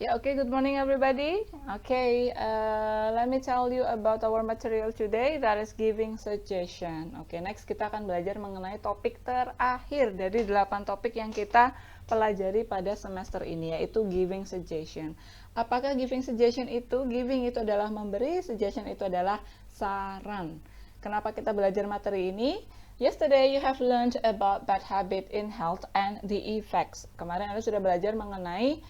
Yeah, okay, good morning everybody. Okay, let me tell you about our material today, that is giving suggestion. Okay, next kita akan belajar mengenai topik terakhir dari 8 topik yang kita pelajari pada semester ini, yaitu giving suggestion. Apakah giving suggestion itu? Giving itu adalah memberi, suggestion itu adalah saran. Kenapa kita belajar materi ini? Yesterday you have learned about bad habit in health and the effects. Kemarin Anda sudah belajar mengenai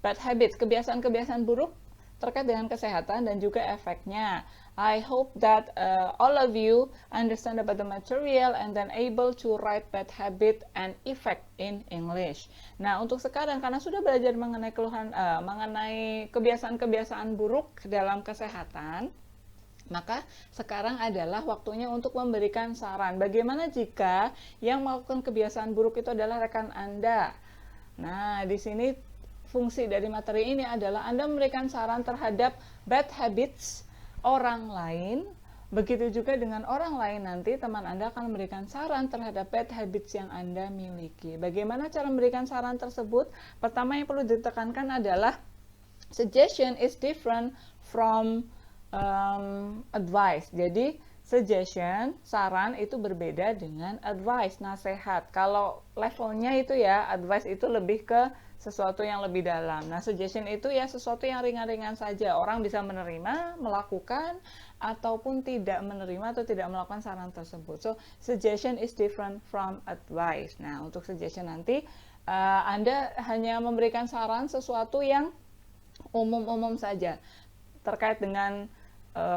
bad habits, kebiasaan-kebiasaan buruk terkait dengan kesehatan dan juga efeknya. I hope that all of you understand about the material and then able to write bad habit and effect in English. Nah, untuk sekarang karena sudah belajar mengenai mengenai kebiasaan-kebiasaan buruk dalam kesehatan, maka sekarang adalah waktunya untuk memberikan saran. Bagaimana jika yang melakukan kebiasaan buruk itu adalah rekan Anda? Nah, di sini fungsi dari materi ini adalah Anda memberikan saran terhadap bad habits orang lain. Begitu juga dengan orang lain, nanti teman Anda akan memberikan saran terhadap bad habits yang Anda miliki. Bagaimana cara memberikan saran tersebut? Pertama yang perlu ditekankan adalah suggestion is different from advice. Jadi suggestion, saran itu berbeda dengan advice, nasihat. Kalau levelnya itu ya, advice itu lebih ke sesuatu yang lebih dalam. Nah, suggestion itu ya sesuatu yang ringan-ringan saja. Orang bisa menerima, melakukan, ataupun tidak menerima atau tidak melakukan saran tersebut. So, suggestion is different from advice. Nah, untuk suggestion nanti, Anda hanya memberikan saran sesuatu yang umum-umum saja. Terkait dengan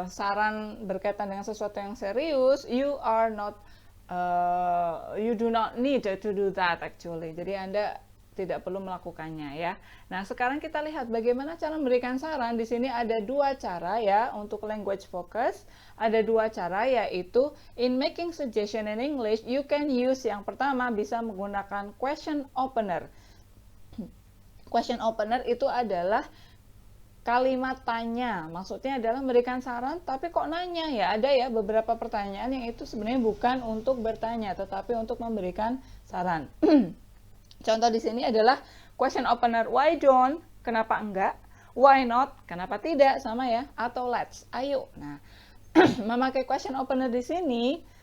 saran berkaitan dengan sesuatu yang serius, you do not need to do that actually. Jadi Anda tidak perlu melakukannya ya. Nah, sekarang kita lihat bagaimana cara memberikan saran. Di sini ada dua cara ya untuk language focus. Ada dua cara, yaitu in making suggestion in English, you can use, yang pertama bisa menggunakan question opener. Question opener itu adalah kalimat tanya, maksudnya adalah memberikan saran, tapi kok nanya ya? Ada ya beberapa pertanyaan yang itu sebenarnya bukan untuk bertanya, tetapi untuk memberikan saran. Contoh di sini adalah question opener, why don't, kenapa enggak, why not, kenapa tidak, sama ya, atau let's, ayo. Nah, memakai question opener di sini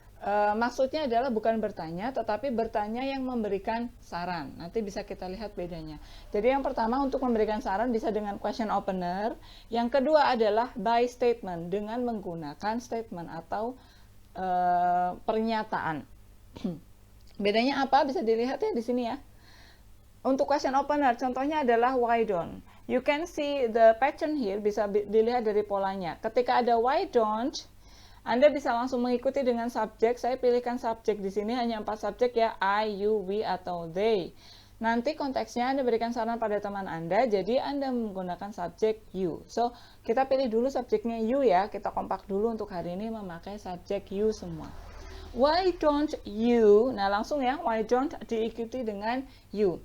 maksudnya adalah bukan bertanya, tetapi bertanya yang memberikan saran. Nanti bisa kita lihat bedanya. Jadi yang pertama untuk memberikan saran bisa dengan question opener. Yang kedua adalah by statement, dengan menggunakan statement atau pernyataan. Bedanya apa? Bisa dilihat ya di sini ya. Untuk question opener, contohnya adalah why don't. You can see the pattern here, bisa dilihat dari polanya. Ketika ada why don't, Anda bisa langsung mengikuti dengan subjek. Saya pilihkan subjek di sini hanya 4 subjek ya, I, you, we, atau they. Nanti konteksnya Anda berikan saran pada teman Anda, jadi Anda menggunakan subjek you. So, kita pilih dulu subjeknya you ya. Kita kompak dulu untuk hari ini memakai subjek you semua. Why don't you? Nah, langsung ya, why don't diikuti dengan you.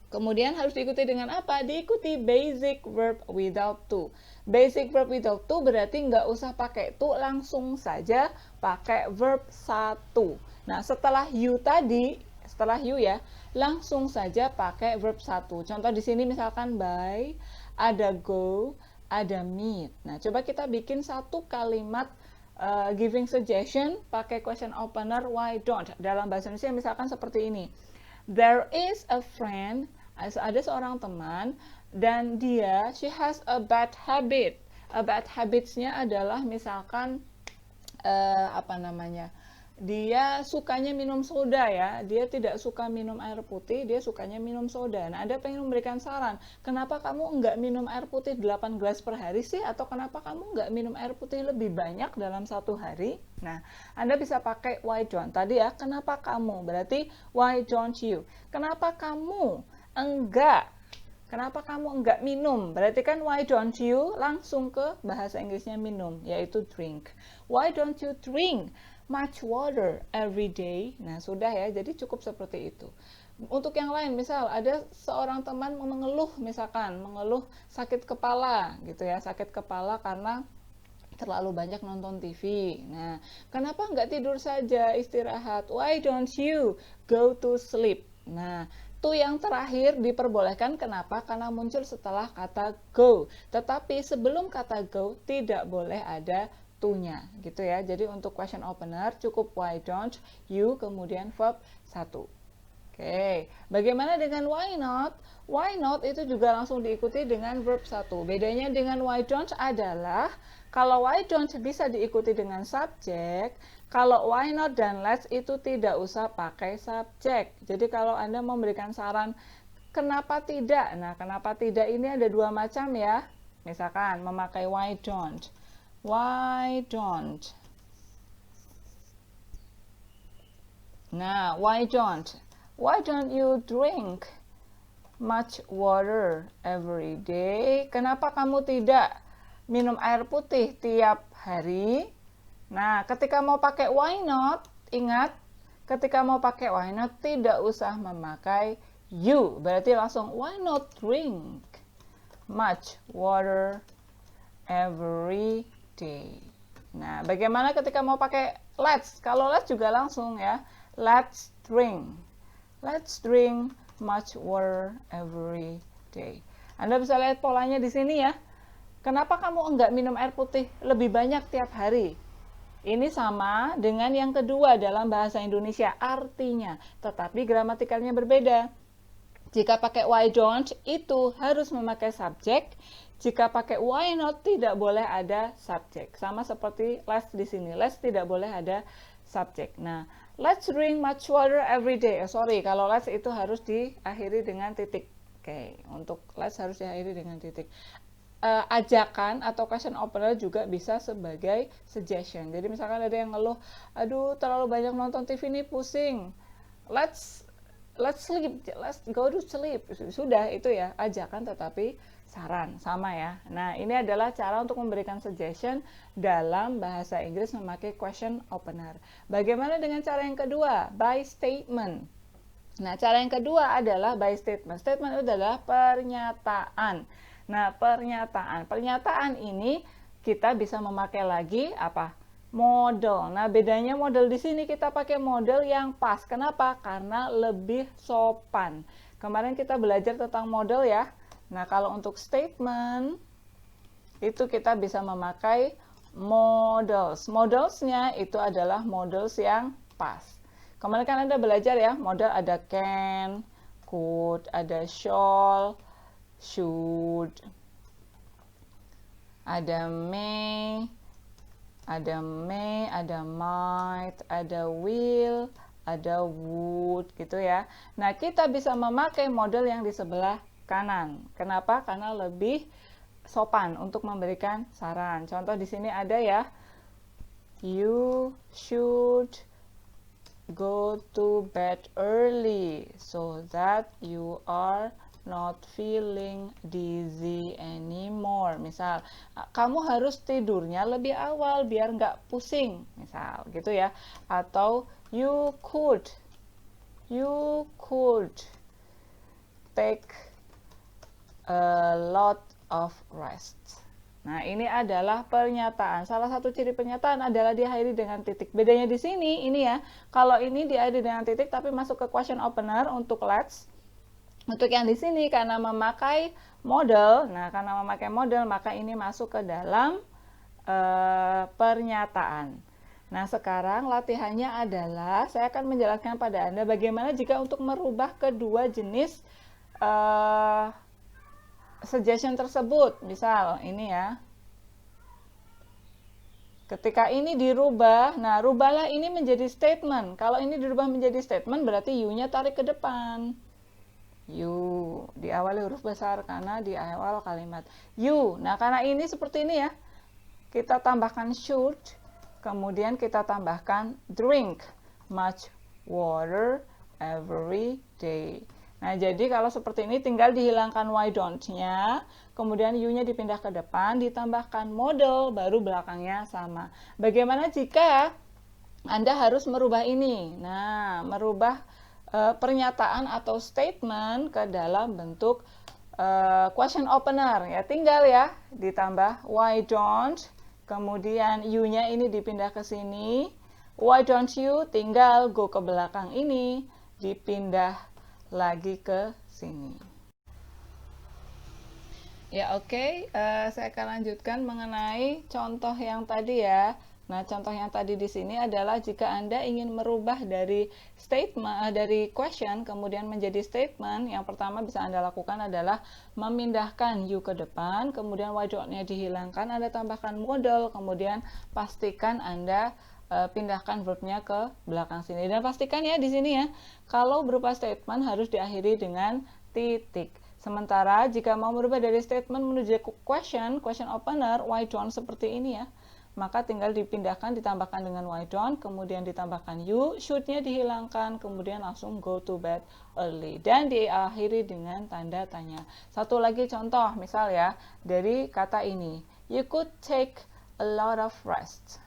Kemudian harus diikuti dengan apa? Diikuti basic verb without to. Basic verb without to berarti nggak usah pakai to, langsung saja pakai verb satu. Nah, setelah you tadi, setelah you ya, langsung saja pakai verb satu. Contoh di sini misalkan by, ada go, ada meet. Nah, coba kita bikin satu kalimat giving suggestion pakai question opener why don't. Dalam bahasa Indonesia misalkan seperti ini. There is a friend, ada seorang teman, dan she has a bad habit. A bad habits-nya adalah misalkan, dia sukanya minum soda ya, dia tidak suka minum air putih, dia sukanya minum soda. Nah, Anda pengen memberikan saran, kenapa kamu enggak minum air putih 8 gelas per hari sih? Atau kenapa kamu enggak minum air putih lebih banyak dalam satu hari? Nah, Anda bisa pakai why don't. Tadi ya, kenapa kamu? Berarti why don't you? Kenapa kamu enggak? Kenapa kamu enggak minum? Berarti kan why don't you langsung ke bahasa Inggrisnya minum, yaitu drink. Why don't you drink much water every day? Nah, sudah ya, jadi cukup seperti itu. Untuk yang lain, misal ada seorang teman mengeluh, misalkan mengeluh sakit kepala gitu ya, sakit kepala karena terlalu banyak nonton TV. Nah, kenapa nggak tidur saja, istirahat? Why don't you go to sleep? Nah, To yang terakhir diperbolehkan, kenapa? Karena muncul setelah kata go. Tetapi sebelum kata go tidak boleh ada to-nya, gitu ya. Jadi untuk question opener cukup why don't you kemudian verb 1. Oke, bagaimana dengan why not? Why not itu juga langsung diikuti dengan verb 1. Bedanya dengan why don't adalah kalau why don't bisa diikuti dengan subjek, kalau why not dan let's itu tidak usah pakai subjek. Jadi kalau Anda memberikan saran kenapa tidak? Nah, kenapa tidak ini ada dua macam ya. Misalkan memakai why don't. Why don't? Nah, why don't? Why don't you drink much water every day? Kenapa kamu tidak minum air putih tiap hari? Nah, ketika mau pakai why not, ingat, ketika mau pakai why not tidak usah memakai you. Berarti langsung why not drink much water every day. Nah, bagaimana ketika mau pakai let's? Kalau let's juga langsung ya, let's drink. Let's drink much water every day. Anda bisa lihat polanya di sini ya. Kenapa kamu enggak minum air putih lebih banyak tiap hari? Ini sama dengan yang kedua dalam bahasa Indonesia artinya, tetapi gramatikalnya berbeda. Jika pakai why don't itu harus memakai subjek. Jika pakai why not tidak boleh ada subjek. Sama seperti let's di sini. Let's tidak boleh ada subjek. Nah, let's drink much water every day. Sorry, kalau let's itu harus diakhiri dengan titik. Oke, untuk let's harus diakhiri dengan titik. Ajakan atau question opener juga bisa sebagai suggestion. Jadi misalkan ada yang ngeluh, aduh terlalu banyak nonton TV ini pusing. Let's sleep, let's go to sleep. Sudah itu ya ajakan tetapi saran sama ya. Nah, ini adalah cara untuk memberikan suggestion dalam bahasa Inggris memakai question opener. Bagaimana dengan cara yang kedua? By statement. Nah, cara yang kedua adalah by statement. Statement itu adalah pernyataan. Nah, pernyataan ini kita bisa memakai lagi apa? Model. Nah, bedanya model di sini kita pakai model yang pas. Kenapa? Karena lebih sopan. Kemarin kita belajar tentang model ya. Nah, kalau untuk statement itu kita bisa memakai models. Modelsnya itu adalah models yang pas. Kemarin kan Anda belajar ya, model ada can, could, ada shall, should, ada may, ada might, ada will, ada would gitu ya. Nah, kita bisa memakai model yang di sebelah kanan. Kenapa? Karena lebih sopan untuk memberikan saran. Contoh di sini ada ya. You should go to bed early so that you are not feeling dizzy anymore. Misal, kamu harus tidurnya lebih awal biar nggak pusing. Misal, gitu ya. Atau you could take a lot of rest. Nah, ini adalah pernyataan. Salah satu ciri pernyataan adalah diakhiri dengan titik. Bedanya di sini, ini ya. Kalau ini diakhiri dengan titik tapi masuk ke question opener untuk let's. Untuk yang di sini karena memakai model, maka ini masuk ke dalam pernyataan. Nah, sekarang latihannya adalah saya akan menjelaskan pada Anda bagaimana jika untuk merubah kedua jenis suggestion tersebut. Misal ini ya. Ketika ini dirubah, nah rubahlah ini menjadi statement. Kalau ini dirubah menjadi statement berarti you-nya tarik ke depan. You diawali huruf besar karena di awal kalimat you. Nah, karena ini seperti ini ya. Kita tambahkan should, kemudian kita tambahkan drink much water every day. Nah, jadi kalau seperti ini tinggal dihilangkan why don't-nya, kemudian you-nya dipindah ke depan, ditambahkan model, baru belakangnya sama. Bagaimana jika Anda harus merubah ini? Nah, merubah pernyataan atau statement ke dalam bentuk question opener ya, tinggal ya ditambah why don't, kemudian you-nya ini dipindah ke sini, why don't you tinggal go ke belakang ini, dipindah lagi ke sini. Ya oke, saya akan lanjutkan mengenai contoh yang tadi ya. Nah, contoh yang tadi di sini adalah jika Anda ingin merubah dari statement dari question kemudian menjadi statement, yang pertama bisa Anda lakukan adalah memindahkan you ke depan, kemudian why don't-nya dihilangkan, Anda tambahkan modal, kemudian pastikan Anda pindahkan verbnya ke belakang sini. Dan pastikan ya di sini ya, kalau berupa statement harus diakhiri dengan titik. Sementara jika mau merubah dari statement menuju question opener, why don't seperti ini ya, maka tinggal dipindahkan, ditambahkan dengan why don't, kemudian ditambahkan you, should-nya dihilangkan, kemudian langsung go to bed early, dan diakhiri dengan tanda tanya. Satu lagi contoh, misal ya, dari kata ini, you could take a lot of rest.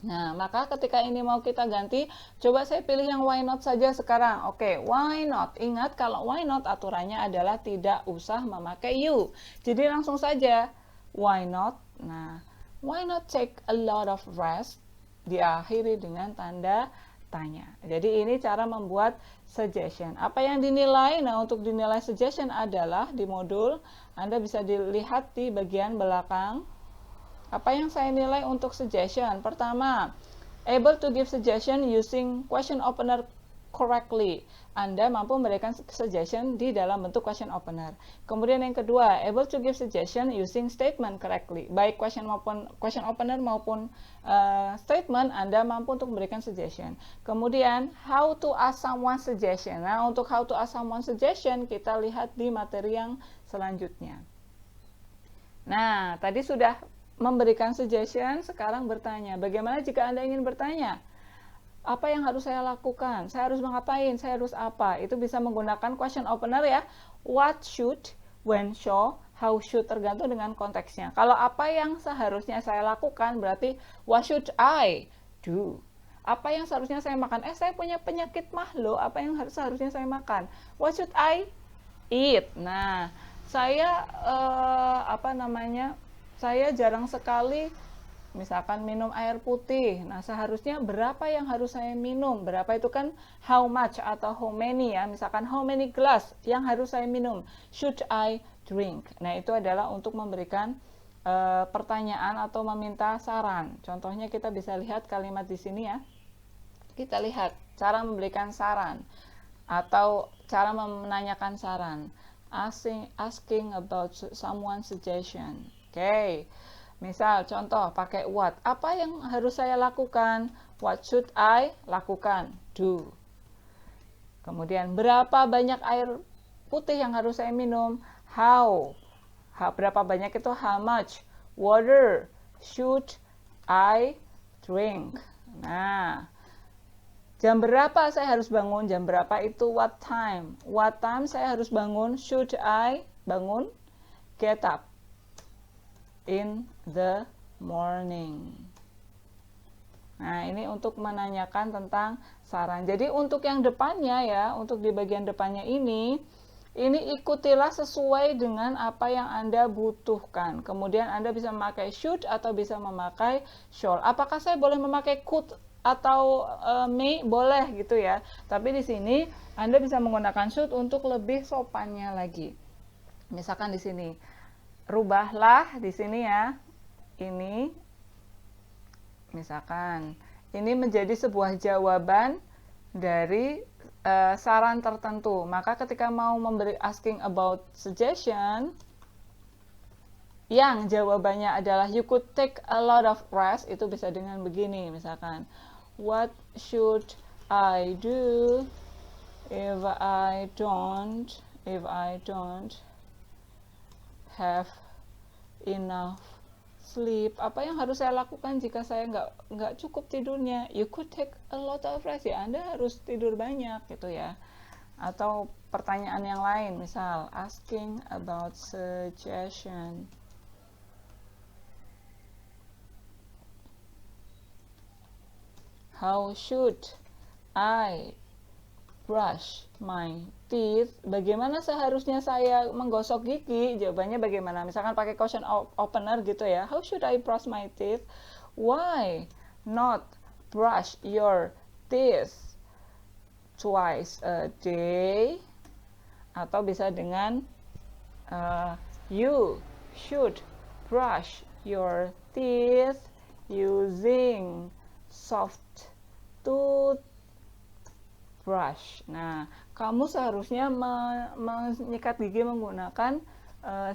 Nah, maka ketika ini mau kita ganti, coba saya pilih yang why not saja sekarang. Oke, why not? Ingat kalau why not aturannya adalah tidak usah memakai you. Jadi langsung saja, why not? Nah, why not take a lot of rest? Diakhiri dengan tanda tanya. Jadi ini cara membuat suggestion. Apa yang dinilai? Nah, untuk dinilai suggestion adalah di modul, Anda bisa dilihat di bagian belakang. Apa yang saya nilai untuk suggestion? Pertama, able to give suggestion using question opener correctly. Anda mampu memberikan suggestion di dalam bentuk question opener. Kemudian yang kedua, able to give suggestion using statement correctly. Baik question opener maupun statement, Anda mampu untuk memberikan suggestion. Kemudian, how to ask someone suggestion. Nah, untuk how to ask someone suggestion, kita lihat di materi yang selanjutnya. Nah, tadi sudah memberikan suggestion, sekarang bertanya. Bagaimana jika Anda ingin bertanya? Apa yang harus saya lakukan? Saya harus mengapain? Saya harus apa? Itu bisa menggunakan question opener ya. What should, when should, how should, tergantung dengan konteksnya. Kalau apa yang seharusnya saya lakukan berarti what should I do? Apa yang seharusnya saya makan? Saya punya penyakit mah loh. Apa yang seharusnya saya makan? What should I eat? Nah, saya saya jarang sekali misalkan minum air putih. Nah, seharusnya berapa yang harus saya minum? Berapa itu kan how much atau how many ya. Misalkan how many glass yang harus saya minum? Should I drink? Nah, itu adalah untuk memberikan pertanyaan atau meminta saran. Contohnya kita bisa lihat kalimat di sini ya. Kita lihat cara memberikan saran atau cara menanyakan saran. Asking about someone's suggestion. Oke, misal contoh pakai what. Apa yang harus saya lakukan? What should I lakukan? Do. Kemudian berapa banyak air putih yang harus saya minum? How. Berapa banyak itu? How much water should I drink? Nah, jam berapa saya harus bangun? Jam berapa itu what time? What time saya harus bangun? Should I bangun? Get up in the morning. Nah, ini untuk menanyakan tentang saran. Jadi untuk yang depannya ya, untuk di bagian depannya ini ikutilah sesuai dengan apa yang Anda butuhkan. Kemudian Anda bisa memakai should atau bisa memakai shall. Apakah saya boleh memakai could atau may? Boleh gitu ya. Tapi di sini Anda bisa menggunakan should untuk lebih sopannya lagi. Misalkan di sini, rubahlah di sini ya, ini misalkan ini menjadi sebuah jawaban dari saran tertentu. Maka ketika mau memberi asking about suggestion yang jawabannya adalah you could take a lot of rest, itu bisa dengan begini, misalkan what should I do if I don't have enough sleep? Apa yang harus saya lakukan jika saya nggak cukup tidurnya? You could take a lot of rest, ya Anda harus tidur banyak gitu ya. Atau pertanyaan yang lain, misal asking about suggestion. How should I brush my teeth? Bagaimana seharusnya saya menggosok gigi? Jawabannya bagaimana? Misalkan pakai question opener gitu ya. How should I brush my teeth? Why not brush your teeth twice a day, atau bisa dengan you should brush your teeth using soft toothbrush. Nah, kamu seharusnya menyikat gigi menggunakan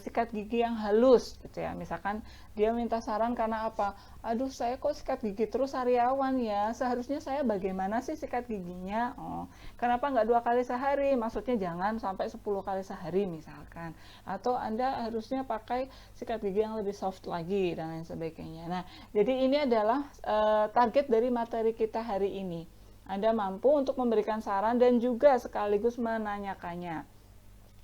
sikat gigi yang halus gitu ya. Misalkan dia minta saran karena apa? Aduh, saya kok sikat gigi terus sariawan ya. Seharusnya saya bagaimana sih sikat giginya? Oh, kenapa nggak 2 kali sehari? Maksudnya jangan sampai 10 kali sehari misalkan. Atau Anda harusnya pakai sikat gigi yang lebih soft lagi dan lain sebagainya. Nah, jadi ini adalah target dari materi kita hari ini. Anda mampu untuk memberikan saran dan juga sekaligus menanyakannya.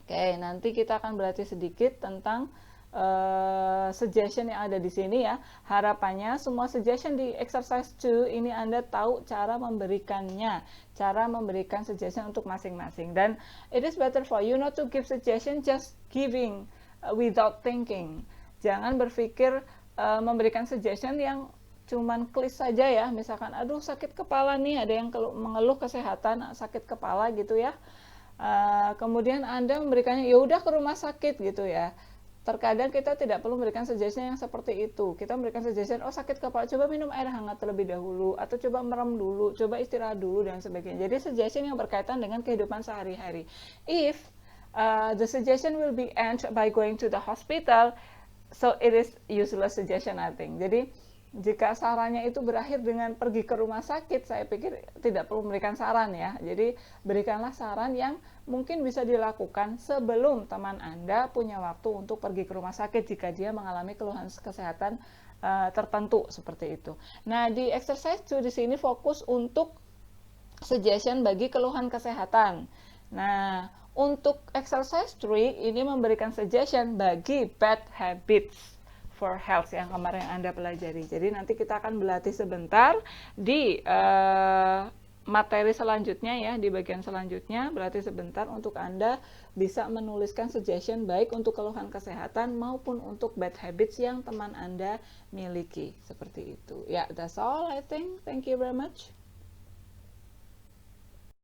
Oke, nanti kita akan berlatih sedikit tentang suggestion yang ada di sini ya. Harapannya semua suggestion di exercise 2 ini Anda tahu cara memberikannya, cara memberikan suggestion untuk masing-masing. Dan it is better for you not to give suggestion just giving without thinking. Jangan berpikir memberikan suggestion yang cuman klik saja ya. Misalkan aduh sakit kepala nih, ada yang mengeluh kesehatan sakit kepala gitu ya. Kemudian Anda memberikannya ya udah ke rumah sakit gitu ya. Terkadang kita tidak perlu memberikan suggestion yang seperti itu. Kita memberikan suggestion, oh sakit kepala, coba minum air hangat terlebih dahulu, atau coba merem dulu, coba istirahat dulu dan sebagainya. Jadi suggestion yang berkaitan dengan kehidupan sehari-hari. If the suggestion will be end by going to the hospital, so it is useless suggestion I think. Jadi jika sarannya itu berakhir dengan pergi ke rumah sakit, saya pikir tidak perlu memberikan saran ya. Jadi berikanlah saran yang mungkin bisa dilakukan sebelum teman Anda punya waktu untuk pergi ke rumah sakit jika dia mengalami keluhan kesehatan tertentu seperti itu. Nah, di exercise 2 di sini fokus untuk suggestion bagi keluhan kesehatan. Nah, untuk exercise 3 ini memberikan suggestion bagi bad habits for health yang kemarin Anda pelajari. Jadi nanti kita akan berlatih sebentar di materi selanjutnya ya, di bagian selanjutnya berlatih sebentar untuk Anda bisa menuliskan suggestion baik untuk keluhan kesehatan maupun untuk bad habits yang teman Anda miliki. Seperti itu. Ya, that's all I think. Thank you very much.